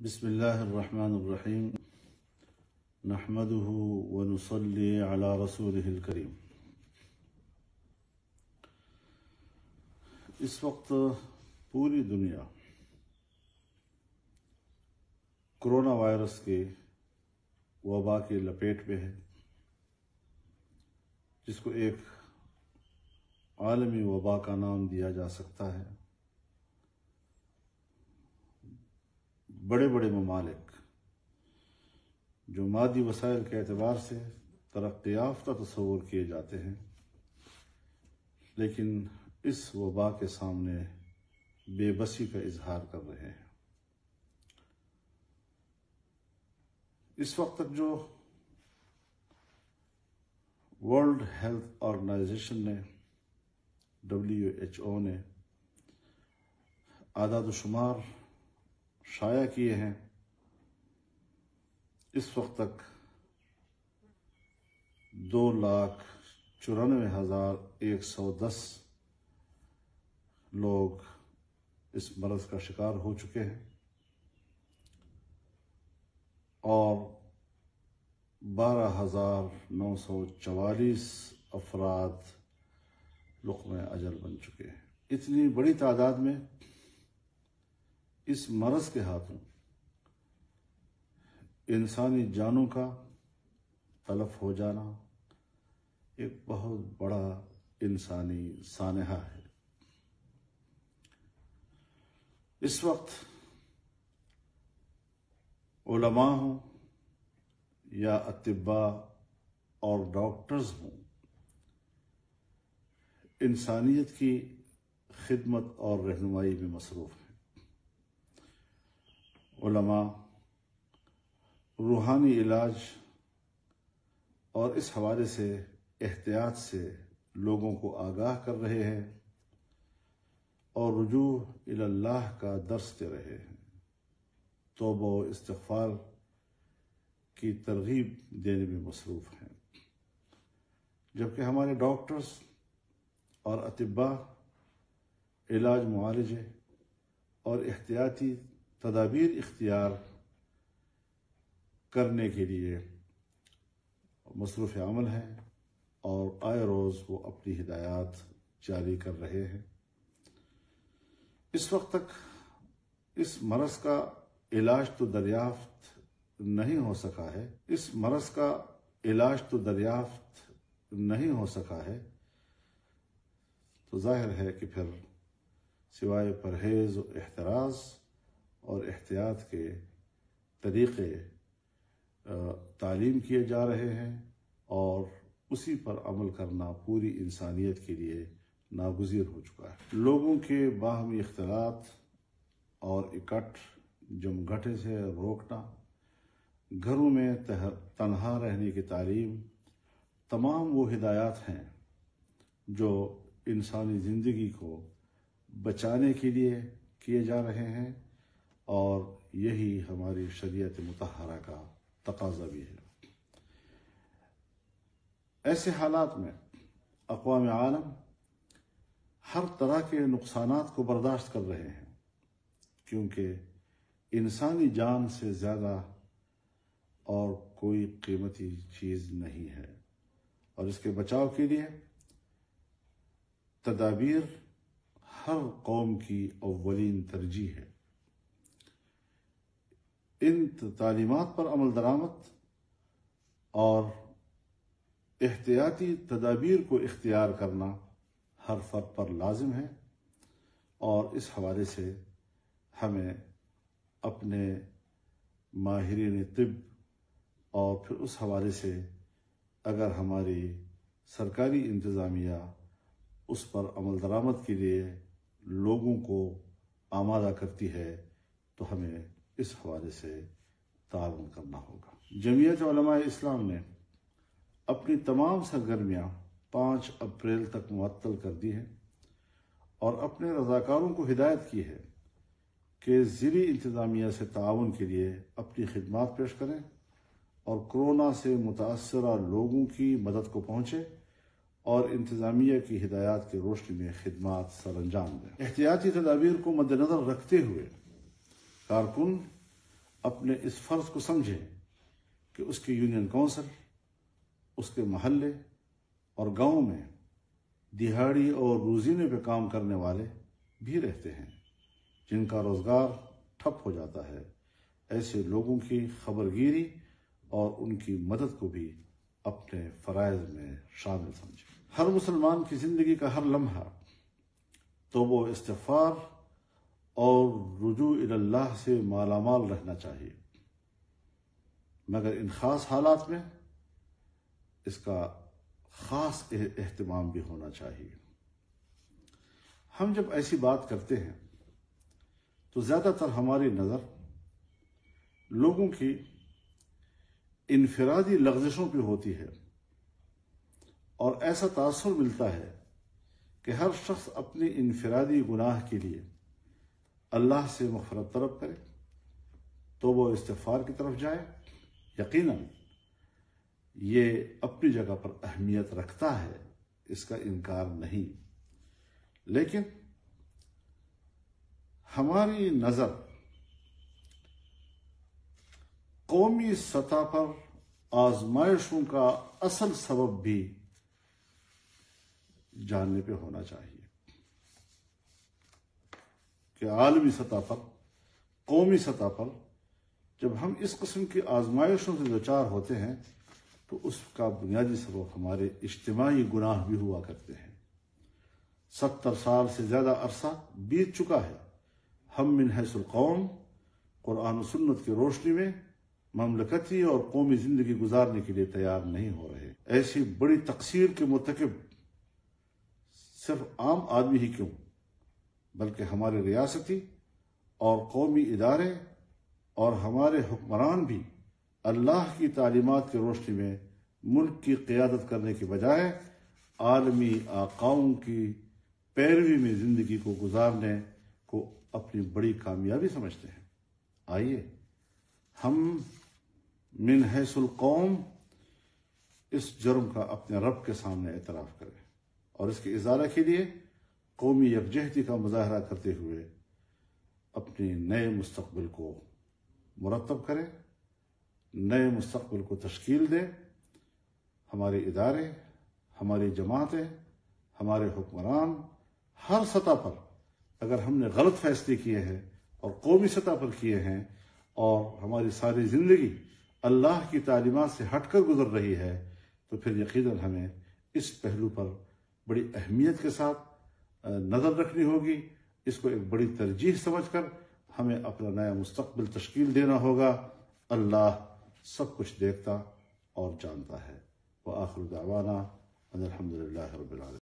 بسم اللہ الرحمن الرحیم نحمده ونصلی علی رسولہ الکریم۔ اس وقت پوری دنیا کرونا وائرس کے وبا کے لپیٹ میں ہے، جس کو ایک عالمی وبا کا نام دیا جا سکتا ہے۔ بڑے بڑے ممالک جو مادی وسائل کے اعتبار سے ترقی یافتہ تصور کیے جاتے ہیں، لیکن اس وبا کے سامنے بے بسی کا اظہار کر رہے ہیں۔ اس وقت تک جو ورلڈ ہیلتھ آرگنائزیشن نے WHO نے اعداد و شمار شائع کیے ہیں، اس وقت تک 2,94,110 لوگ اس مرض کا شکار ہو چکے ہیں اور 12,944 افراد لقمۂ اجل بن چکے ہیں۔ اتنی بڑی تعداد میں اس مرض کے ہاتھوں انسانی جانوں کا تلف ہو جانا ایک بہت بڑا انسانی سانحہ ہے۔ اس وقت علماء ہوں یا اطباء اور ڈاکٹرز ہوں، انسانیت کی خدمت اور رہنمائی میں مصروف ہیں۔ علماء روحانی علاج اور اس حوالے سے احتیاط سے لوگوں کو آگاہ کر رہے ہیں اور رجوع الی اللہ کا درس دے رہے ہیں، توبہ و استغفار کی ترغیب دینے میں مصروف ہیں، جبکہ ہمارے ڈاکٹرز اور اطباء علاج معالجے اور احتیاطی تدابیر اختیار کرنے کے لیے مصروف عمل ہیں اور آئے روز وہ اپنی ہدایات جاری کر رہے ہیں۔ اس وقت تک اس مرض کا علاج تو دریافت نہیں ہو سکا ہے، تو ظاہر ہے کہ پھر سوائے پرہیز و احتراز اور احتیاط کے طریقے تعلیم کیے جا رہے ہیں اور اسی پر عمل کرنا پوری انسانیت کے لیے ناگزیر ہو چکا ہے۔ لوگوں کے باہمی اختلاط اور اکٹھ جمگھٹے سے روکنا، گھروں میں تنہا رہنے کی تعلیم، تمام وہ ہدایات ہیں جو انسانی زندگی کو بچانے کے لیے کیے جا رہے ہیں، اور یہی ہماری شریعت مطہرہ کا تقاضا بھی ہے۔ ایسے حالات میں اقوام عالم ہر طرح کے نقصانات کو برداشت کر رہے ہیں، کیونکہ انسانی جان سے زیادہ اور کوئی قیمتی چیز نہیں ہے، اور اس کے بچاؤ کے لیے تدابیر ہر قوم کی اولین ترجیح ہے۔ ان تعلیمات پر عمل درآمد اور احتیاطی تدابیر کو اختیار کرنا ہر فرد پر لازم ہے، اور اس حوالے سے ہمیں اپنے ماہرین طب اور پھر اس حوالے سے اگر ہماری سرکاری انتظامیہ اس پر عمل درآمد کے لیے لوگوں کو آمادہ کرتی ہے تو ہمیں اس حوالے سے تعاون کرنا ہوگا۔ جمعیت علماء اسلام نے اپنی تمام سرگرمیاں 5 اپریل تک معطل کر دی ہیں اور اپنے رضاکاروں کو ہدایت کی ہے کہ ضلعی انتظامیہ سے تعاون کے لیے اپنی خدمات پیش کریں اور کورونا سے متاثرہ لوگوں کی مدد کو پہنچے اور انتظامیہ کی ہدایات کی روشنی میں خدمات سر انجام دیں۔ احتیاطی تدابیر کو مد نظر رکھتے ہوئے کارکن اپنے اس فرض کو سمجھے کہ اس کے یونین کونسل، اس کے محلے اور گاؤں میں دہاڑی اور روزینے پہ کام کرنے والے بھی رہتے ہیں جن کا روزگار ٹھپ ہو جاتا ہے۔ ایسے لوگوں کی خبرگیری اور ان کی مدد کو بھی اپنے فرائض میں شامل سمجھیں۔ ہر مسلمان کی زندگی کا ہر لمحہ توبہ و استغفار اور رجوع الی اللہ سے مالا مال رہنا چاہیے، مگر ان خاص حالات میں اس کا خاص اہتمام بھی ہونا چاہیے۔ ہم جب ایسی بات کرتے ہیں تو زیادہ تر ہماری نظر لوگوں کی انفرادی لغزشوں پہ ہوتی ہے، اور ایسا تاثر ملتا ہے کہ ہر شخص اپنی انفرادی گناہ کے لیے اللہ سے مغفرت طلب کرے، توبہ و استغفار کی طرف جائے۔ یقیناً یہ اپنی جگہ پر اہمیت رکھتا ہے، اس کا انکار نہیں، لیکن ہماری نظر قومی سطح پر آزمائشوں کا اصل سبب بھی جاننے پہ ہونا چاہیے کہ عالمی سطح پر، قومی سطح پر جب ہم اس قسم کی آزمائشوں سے دوچار ہوتے ہیں تو اس کا بنیادی سبب ہمارے اجتماعی گناہ بھی ہوا کرتے ہیں۔ 70 سال سے زیادہ عرصہ بیت چکا ہے، ہم من حیث القوم قرآن و سنت کی روشنی میں مملکتی اور قومی زندگی گزارنے کے لیے تیار نہیں ہو رہے۔ ایسی بڑی تقصیر کے مرتکب صرف عام آدمی ہی کیوں بلکہ ہمارے ریاستی اور قومی ادارے اور ہمارے حکمران بھی اللہ کی تعلیمات کی روشنی میں ملک کی قیادت کرنے کے بجائے عالمی آقاؤں کی پیروی میں زندگی کو گزارنے کو اپنی بڑی کامیابی سمجھتے ہیں۔ آئیے ہم من حیث القوم اس جرم کا اپنے رب کے سامنے اعتراف کریں اور اس کے ازالہ کے لیے قومی یکجہتی کا مظاہرہ کرتے ہوئے اپنے نئے مستقبل کو مرتب کریں، نئے مستقبل کو تشکیل دیں۔ ہمارے ادارے، ہماری جماعتیں، ہمارے حکمران ہر سطح پر اگر ہم نے غلط فیصلے کیے ہیں اور قومی سطح پر کیے ہیں اور ہماری ساری زندگی اللہ کی تعلیمات سے ہٹ کر گزر رہی ہے تو پھر یقیناً ہمیں اس پہلو پر بڑی اہمیت کے ساتھ نظر رکھنی ہوگی، اس کو ایک بڑی ترجیح سمجھ کر ہمیں اپنا نیا مستقبل تشکیل دینا ہوگا۔ اللہ سب کچھ دیکھتا اور جانتا ہے۔ وآخر دعوانا ان الحمد للہ رب العالمین۔